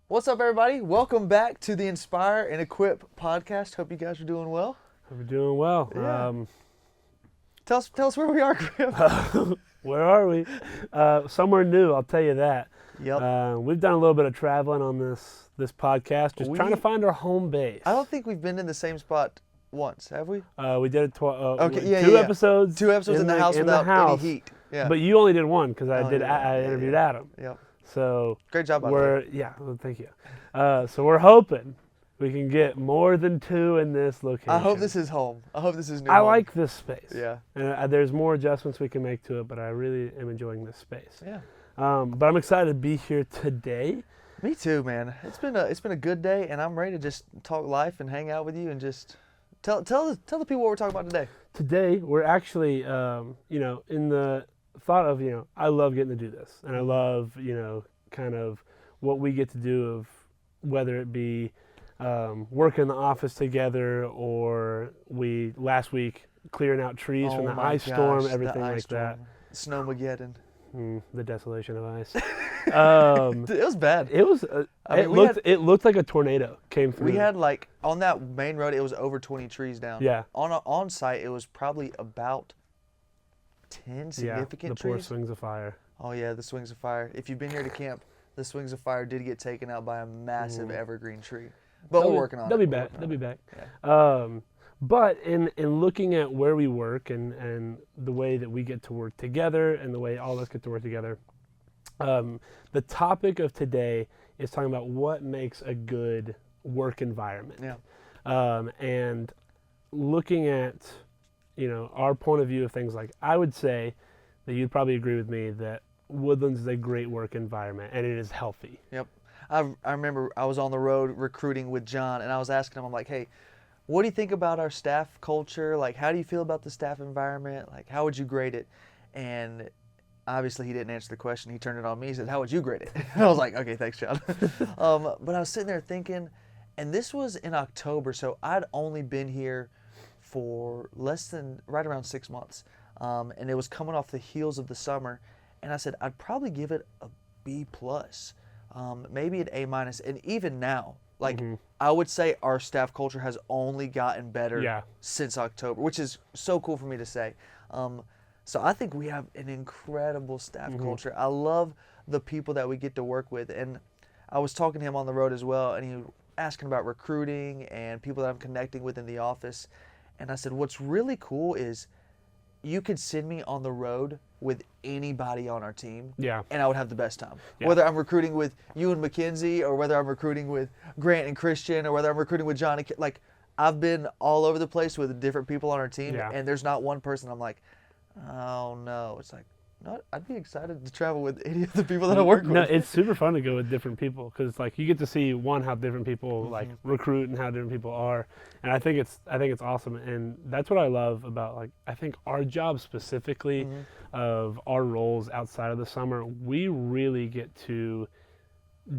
What's up, everybody? Welcome back to the Inspire and Equip podcast. Hope you guys are doing well. We're doing well. Yeah. Tell us where we are, Griff. Where are we? Somewhere new, I'll tell you that. Yep. We've done a little bit of traveling on this podcast, just trying to We- find our home base. I don't think we've been in the same spot once, have we? We did it Okay, episodes. Two episodes in the house without any heat. Yeah. But you only did one because I Yeah, interviewed yeah. Adam. Yep. So Great job, by the way. well, thank you. So we're hoping we can get more than two in this location. I hope this is home. I hope this is new. I home. like this space. Yeah. And there's more adjustments we can make to it, but I really am enjoying this space. Yeah. But I'm excited to be here today. Me too, man. It's been a good day, and I'm ready to just talk life and hang out with you and just tell the people what we're talking about today. Today we're actually, in the thought of, I love getting to do this, and I love, kind of what we get to do of whether it be work in the office together or last week clearing out trees from the my ice storm, gosh, everything the like ice storm. Snowmageddon. that. The desolation of ice. It was bad. It was. It looked like a tornado came through. We had on that main road, it was over 20 trees down. Yeah. On site, it was probably about 10 significant the poor trees. swings of fire. Oh yeah, the swings of fire. If you've been here to camp, the swings of fire did get taken out by a massive evergreen tree. But we're working on it. They'll be back. They'll be back. Yeah. But in looking at where we work and the way that we get to work together and the way all of us get to work together, the topic of today is talking about what makes a good work environment. Yeah. And looking at, our point of view of things, like I would say that you'd probably agree with me that Woodlands is a great work environment and it is healthy. Yep. I remember I was on the road recruiting with John, and I was asking him, I'm like, hey, what do you think about our staff culture? Like, how do you feel about the staff environment? Like, how would you grade it? And obviously he didn't answer the question. He turned it on me. He said, how would you grade it? And I was like, okay, thanks, John. But I was sitting there thinking, and this was in October, so I'd only been here for right around 6 months. And it was coming off the heels of the summer. And I said, I'd probably give it a B+, maybe an A-. And even now, I would say our staff culture has only gotten better since October, which is so cool for me to say. So I think we have an incredible staff culture. I love the people that we get to work with. And I was talking to him on the road as well, and he was asking about recruiting and people that I'm connecting with in the office. And I said, what's really cool is you could send me on the road with anybody on our team, and I would have the best time. Yeah. Whether I'm recruiting with you and Mackenzie, or whether I'm recruiting with Grant and Christian, or whether I'm recruiting with John and I've been all over the place with different people on our team, and there's not one person I'm like, oh no. It's like, no, I'd be excited to travel with any of the people that I work with. No, it's super fun to go with different people because you get to see how different people recruit and how different people are, and I think it's awesome, and that's what I love about I think our job specifically of our roles outside of the summer. We really get to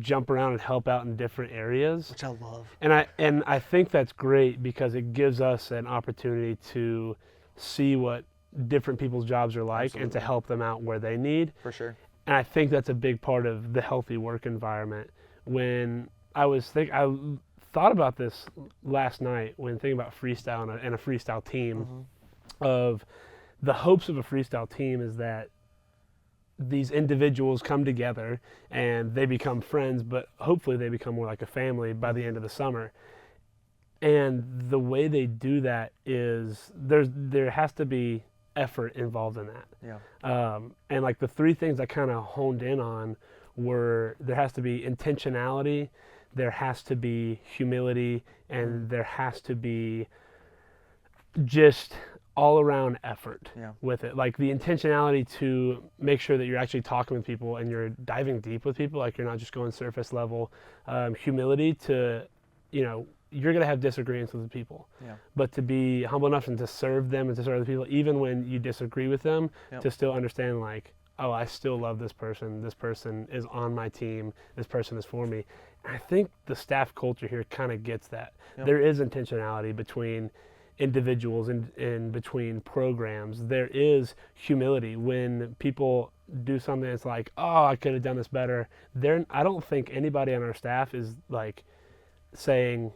jump around and help out in different areas, which I love. And I think that's great because it gives us an opportunity to see what different people's jobs are like. Absolutely. And to help them out where they need. For sure. And I think that's a big part of the healthy work environment. When I thought about this last night when thinking about freestyle and a freestyle team, of the hopes of a freestyle team is that these individuals come together and they become friends, but hopefully they become more like a family by the end of the summer. And the way they do that is there has to be effort involved in that. Yeah. And the three things I kind of honed in on were there has to be intentionality, there has to be humility, and there has to be just all around effort with it. Like the intentionality to make sure that you're actually talking with people and you're diving deep with people, you're not just going surface level. Humility to, you're going to have disagreements with the people, but to be humble enough and to serve them and to serve the people, even when you disagree with them, to still understand oh, I still love this person is on my team, this person is for me. And I think the staff culture here kind of gets that. There is intentionality between individuals in between programs. There is humility when people do something that's like, oh, I could have done this better. I don't think anybody on our staff is like saying,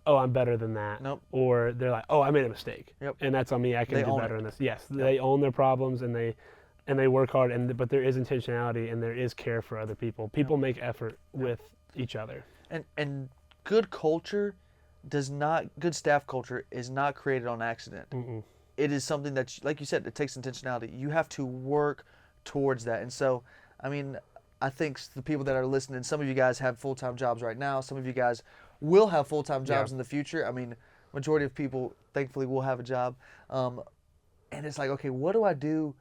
oh, I'm better than that. Nope. Or they're like, oh, I made a mistake. Yep. And that's on me. I can do better in this. Yes, Yep. They own their problems and they work hard, but there is intentionality and there is care for other people. People make effort with each other. And good culture good staff culture is not created on accident. Mm-mm. It is something that, like you said, it takes intentionality. You have to work towards that. And so, I mean, I think the people that are listening, some of you guys have full-time jobs right now. Some of you guys will have full-time jobs in the future. I mean, majority of people, thankfully, will have a job. And it's like, okay, what do I do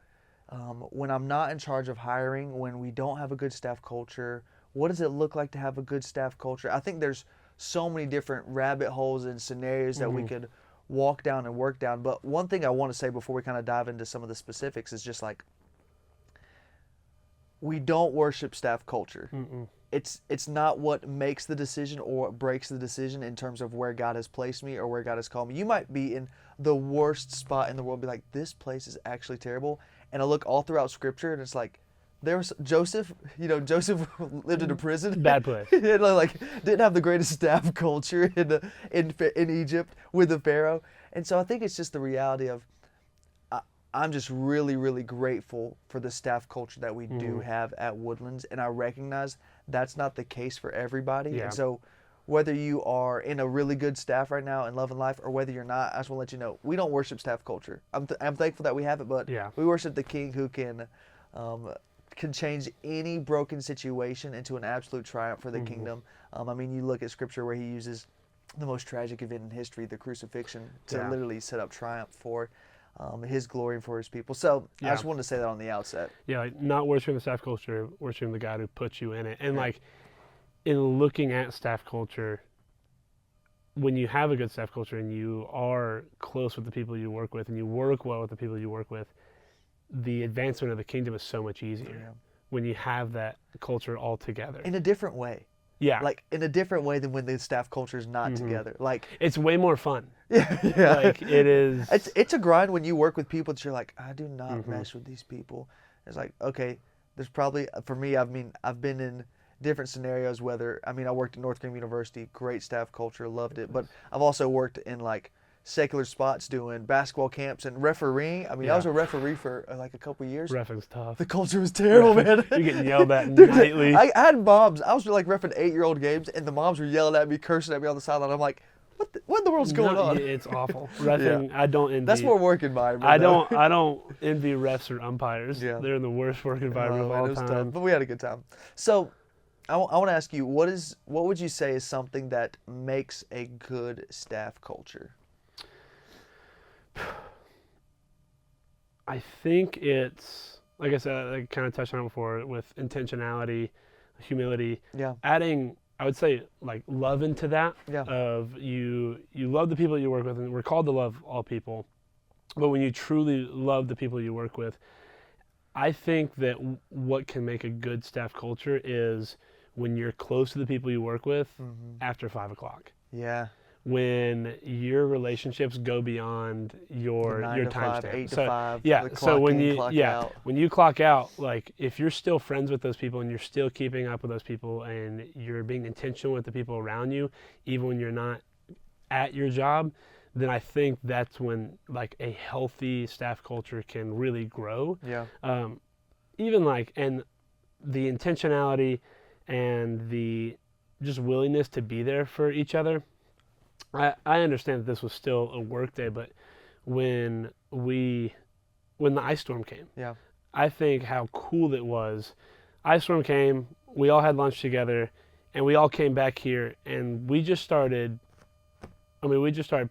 when I'm not in charge of hiring, when we don't have a good staff culture? What does it look like to have a good staff culture? I think there's so many different rabbit holes and scenarios that we could walk down and work down. But one thing I want to say before we kind of dive into some of the specifics is just like, we don't worship staff culture. Mm-mm. It's not what makes the decision or what breaks the decision in terms of where God has placed me or where God has called me. You might be in the worst spot in the world, be like, this place is actually terrible. And I look all throughout Scripture, and it's like, there was Joseph. Joseph lived in a prison. Bad place. Like, didn't have the greatest staff culture in Egypt with the Pharaoh. And so I think it's just the reality of, I'm just really, really grateful for the staff culture that we do have at Woodlands. And I recognize that's not the case for everybody. Yeah. And so whether you are in a really good staff right now in Love and Life or whether you're not, I just want to let you know, we don't worship staff culture. I'm thankful that we have it, but we worship the King who can change any broken situation into an absolute triumph for the kingdom. I mean, you look at Scripture where he uses the most tragic event in history, the crucifixion, to literally set up triumph for his glory and for his people. So I just wanted to say that on the outset. Yeah, like not worshiping the staff culture, worshiping the God who put you in it. And like in looking at staff culture, when you have a good staff culture and you are close with the people you work with and you work well with the people you work with, the advancement of the kingdom is so much easier when you have that culture all together. In a different way. Yeah. Like in a different way than when the staff culture is not together. Like it's way more fun. Yeah. Like it is. It's a grind when you work with people that you're like, I do not mesh with these people. It's like, okay, there's probably, for me, I've been in different scenarios I worked at North Graham University, great staff culture, loved it. But I've also worked in like secular spots doing basketball camps and refereeing. I was a referee for like a couple years. Reffing's tough. The culture was terrible, man. You're getting yelled at nightly. I had moms. I was like reffing 8-year-old games, and the moms were yelling at me, cursing at me on the sideline. I'm like, what in the world's going on? It's awful. Reffing, I don't envy. That's more work environment. I don't envy refs or umpires. Yeah. They're in the worst work environment of all time. Tough, but we had a good time. So I want to ask you, what would you say is something that makes a good staff culture? I think it's, like I said, I kind of touched on it before, with intentionality, humility, adding, I would say, like love into that, of you love the people you work with, and we're called to love all people, but when you truly love the people you work with, I think that what can make a good staff culture is when you're close to the people you work with after 5 o'clock. Yeah. When your relationships go beyond your time stamp. 8 to 5. Yeah. So when you clock out, like if you're still friends with those people and you're still keeping up with those people and you're being intentional with the people around you, even when you're not at your job, then I think that's when like a healthy staff culture can really grow. Yeah. Even like, and the intentionality and the just willingness to be there for each other. I understand that this was still a work day, but when the ice storm came, I think how cool it was. Ice storm came, we all had lunch together, and we all came back here, and we just started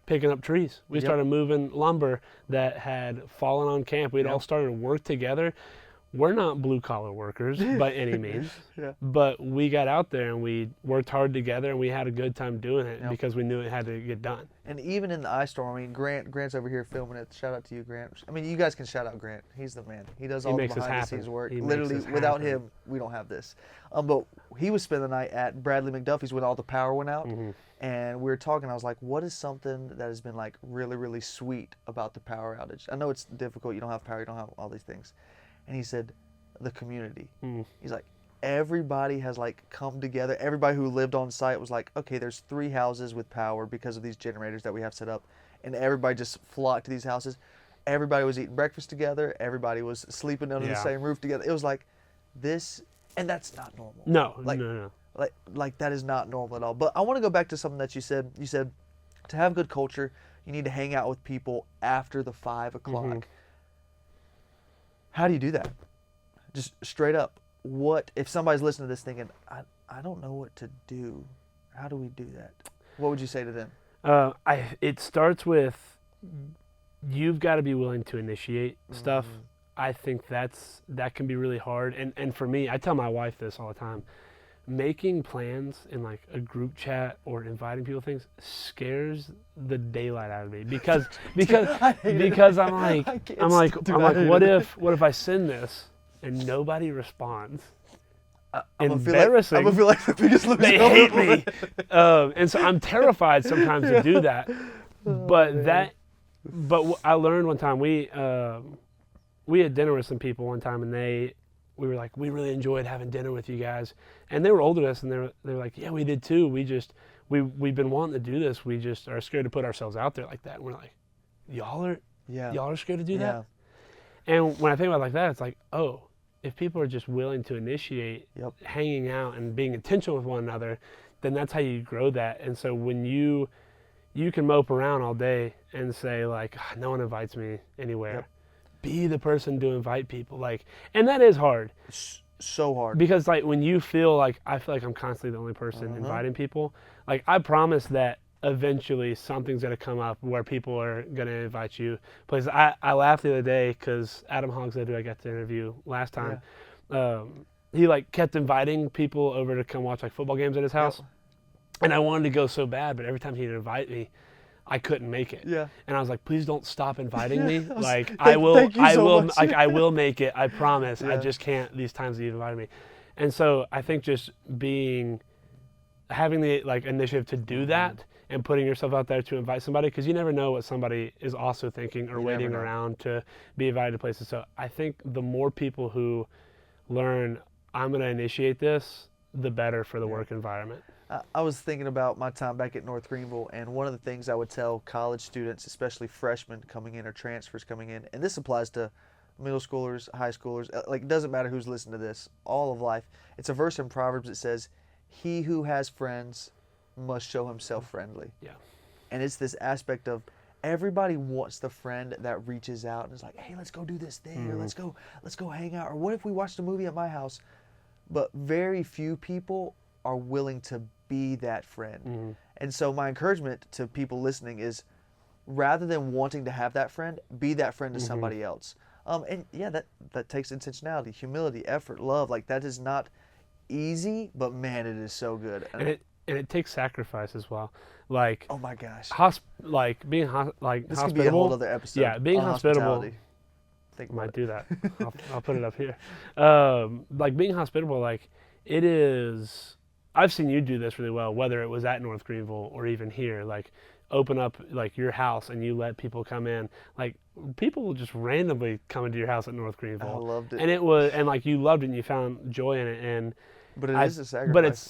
picking up trees. We started moving lumber that had fallen on camp. We'd all started to work together. we're not blue collar workers by any means, but we got out there and we worked hard together and we had a good time doing it because we knew it had to get done. And even in the ice storm, I mean, Grant's over here filming it. Shout out to you, Grant. I mean, you guys can shout out Grant. He's the man. He does all the behind the scenes work. Literally, without him, we don't have this. But he was spending the night at Bradley McDuffie's when all the power went out. And we were talking, I was like, what is something that has been like really, really sweet about the power outage? I know it's difficult. You don't have power. You don't have all these things. And he said, the community. He's like, everybody has like come together. Everybody who lived on site was like, okay, there's 3 houses with power because of these generators that we have set up. And everybody just flocked to these houses. Everybody was eating breakfast together. Everybody was sleeping under the same roof together. It was like this, and that's not normal. No. Like that is not normal at all. But I want to go back to something that you said. You said to have good culture, you need to hang out with people after the 5 o'clock. How do you do that? Just straight up. What if somebody's listening to this thinking, I don't know what to do? How do we do that? What would you say to them? It starts with you've got to be willing to initiate stuff. I think that can be really hard. And for me, I tell my wife this all the time. Making plans in like a group chat or inviting people to things scares the daylight out of me because I'm like what if I send this and nobody responds? Embarrassing. I'm gonna feel like the biggest loser. They hate me, and so I'm terrified sometimes to do that. But I learned one time we had dinner with some people one time and we were like, we really enjoyed having dinner with you guys. And they were older than us, and they were like, yeah, we did too. We've been wanting to do this. We just are scared to put ourselves out there like that. And we're like, y'all are scared to do that? And when I think about it like that, it's like, oh, if people are just willing to initiate hanging out and being intentional with one another, then that's how you grow that. And so when you can mope around all day and say like, no one invites me anywhere. Be the person to invite people, and that is hard. So hard. Because when you feel like I feel like I'm constantly the only person inviting people, I promise that eventually something's gonna come up where people are gonna invite you. Places I laughed the other day because Adam Hogshead, who I got to interview last time, he kept inviting people over to come watch football games at his house, and I wanted to go so bad, but every time he'd invite me, I couldn't make it. And I was like, please don't stop inviting me. I will make it. I promise. I just can't these times that you've invited me. And so I think just having the initiative to do that and putting yourself out there to invite somebody, because you never know what somebody is also thinking or waiting around to be invited to places. So I think the more people who learn, I'm going to initiate this, the better for the work environment. I was thinking about my time back at North Greenville, and one of the things I would tell college students, especially freshmen coming in or transfers coming in, and this applies to middle schoolers, high schoolers, it doesn't matter who's listening to this, all of life. It's a verse in Proverbs that says, he who has friends must show himself friendly. And it's this aspect of everybody wants the friend that reaches out and is like, hey, let's go do this thing, or let's go hang out, or what if we watched a movie at my house? But very few people are willing to be that friend. And so my encouragement to people listening is, rather than wanting to have that friend, be that friend to somebody else. And that takes intentionality, humility, effort, love. That is not easy, but man, it is so good. And it takes sacrifice as well. Oh my gosh. Being this hospitable. could be a whole other episode. Yeah, being hospitable. Might do that. I'll put it up here. Being hospitable, it is. I've seen you do this really well, whether it was at North Greenville or even here. Open up your house and you let people come in. People will just randomly come into your house at North Greenville. I loved it. And it was, and you loved it and you found joy in it. But it is a sacrifice. But it's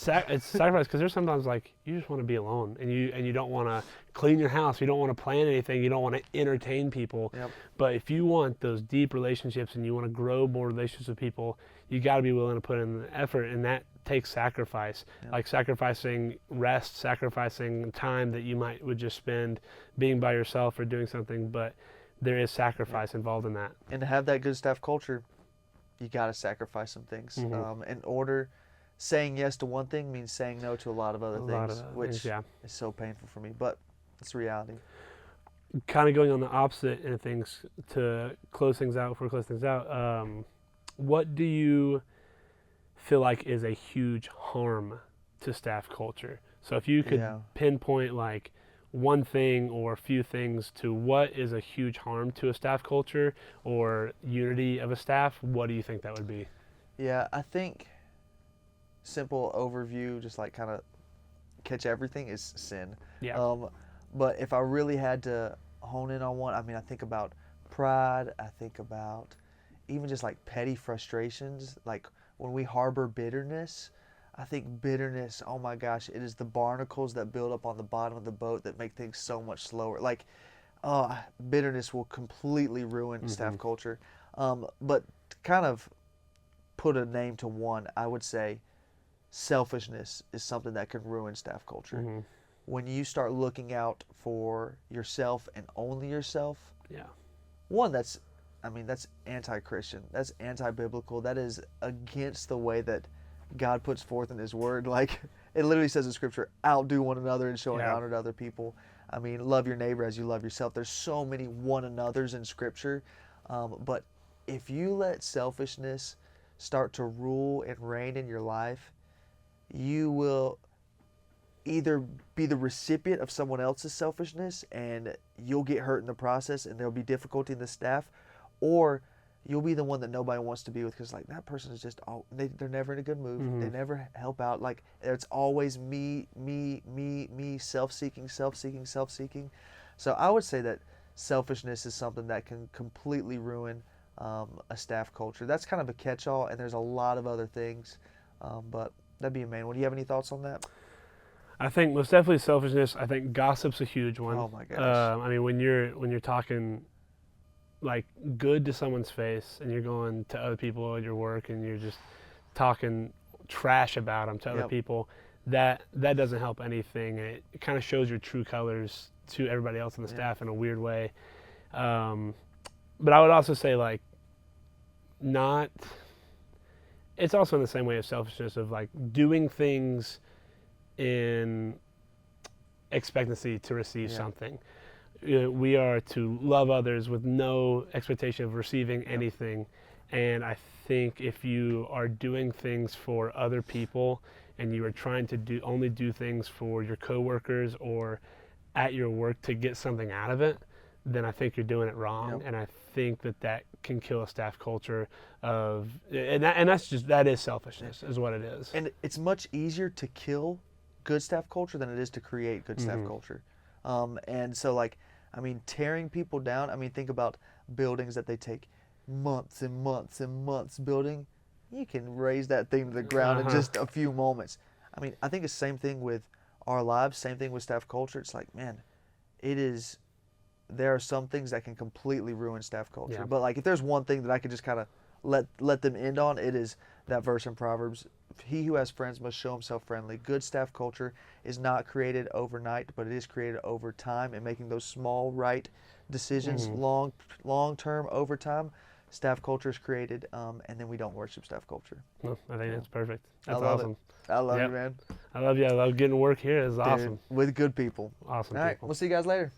sacrifice because there's sometimes you just want to be alone and you don't want to clean your house. You don't want to plan anything. You don't want to entertain people. But if you want those deep relationships and you want to grow more relationships with people, you got to be willing to put in the effort, and that takes sacrifice. Sacrificing rest, sacrificing time that you would just spend being by yourself or doing something. But there is sacrifice involved in that. And to have that good staff culture, you got to sacrifice some things. Saying yes to one thing means saying no to a lot of other things, which is so painful for me, but it's reality. Kind of going on the opposite end of things to close things out, what do you feel like is a huge harm to staff culture? So if you could pinpoint like one thing or a few things to what is a huge harm to a staff culture or unity of a staff, what do you think that would be? Yeah, I think simple overview, just like kind of catch everything, is sin. Yeah. But if I really had to hone in on one, I mean, I think about pride. I think about even just like petty frustrations, like when we harbor bitterness. I think bitterness, oh my gosh, it is the barnacles that build up on the bottom of the boat that make things so much slower. Like, bitterness will completely ruin staff culture. But to kind of put a name to one, I would say selfishness is something that can ruin staff culture. When you start looking out for yourself and only yourself, one, that's anti-Christian. That's anti-biblical. That is against the way that God puts forth in His Word. Like, it literally says in Scripture, outdo one another in showing honor to other people. I mean, love your neighbor as you love yourself. There's so many one another's in Scripture. But if you let selfishness start to rule and reign in your life, you will either be the recipient of someone else's selfishness and you'll get hurt in the process and there'll be difficulty in the staff, or you'll be the one that nobody wants to be with because, like, that person is just, they're never in a good mood. They never help out. Like, it's always me, self-seeking. So I would say that selfishness is something that can completely ruin a staff culture. That's kind of a catch-all, and there's a lot of other things, but that'd be a main one. Do you have any thoughts on that? I think most definitely selfishness. I think gossip's a huge one. Oh my gosh. I mean, when you're talking like good to someone's face and you're going to other people at your work and you're just talking trash about them to other people, that doesn't help anything. It kind of shows your true colors to everybody else on the staff in a weird way. But I would also say, like, it's also in the same way of selfishness of like doing things in expectancy to receive something. We are to love others with no expectation of receiving anything. And I think if you are doing things for other people and you are trying to only do things for your coworkers or at your work to get something out of it, then I think you're doing it wrong. And I think that can kill a staff culture that is selfishness is what it is. And it's much easier to kill good staff culture than it is to create good staff culture. And so, like, I mean, tearing people down, I mean, think about buildings that they take months and months and months building. You can raise that thing to the ground in just a few moments. I mean, I think it's the same thing with our lives, same thing with staff culture. It's like, man, there are some things that can completely ruin staff culture. But, like, if there's one thing that I could just kind of let them end on, it is that verse in Proverbs: he who has friends must show himself friendly. Good staff culture is not created overnight, but it is created over time, and making those small right decisions long term over time. Staff culture is created, and then we don't worship staff culture. Well, I think that's perfect. That's awesome. I love you, man. I love you. I love getting work here. It's awesome. With good people. Awesome All right, people. we'll see you guys later.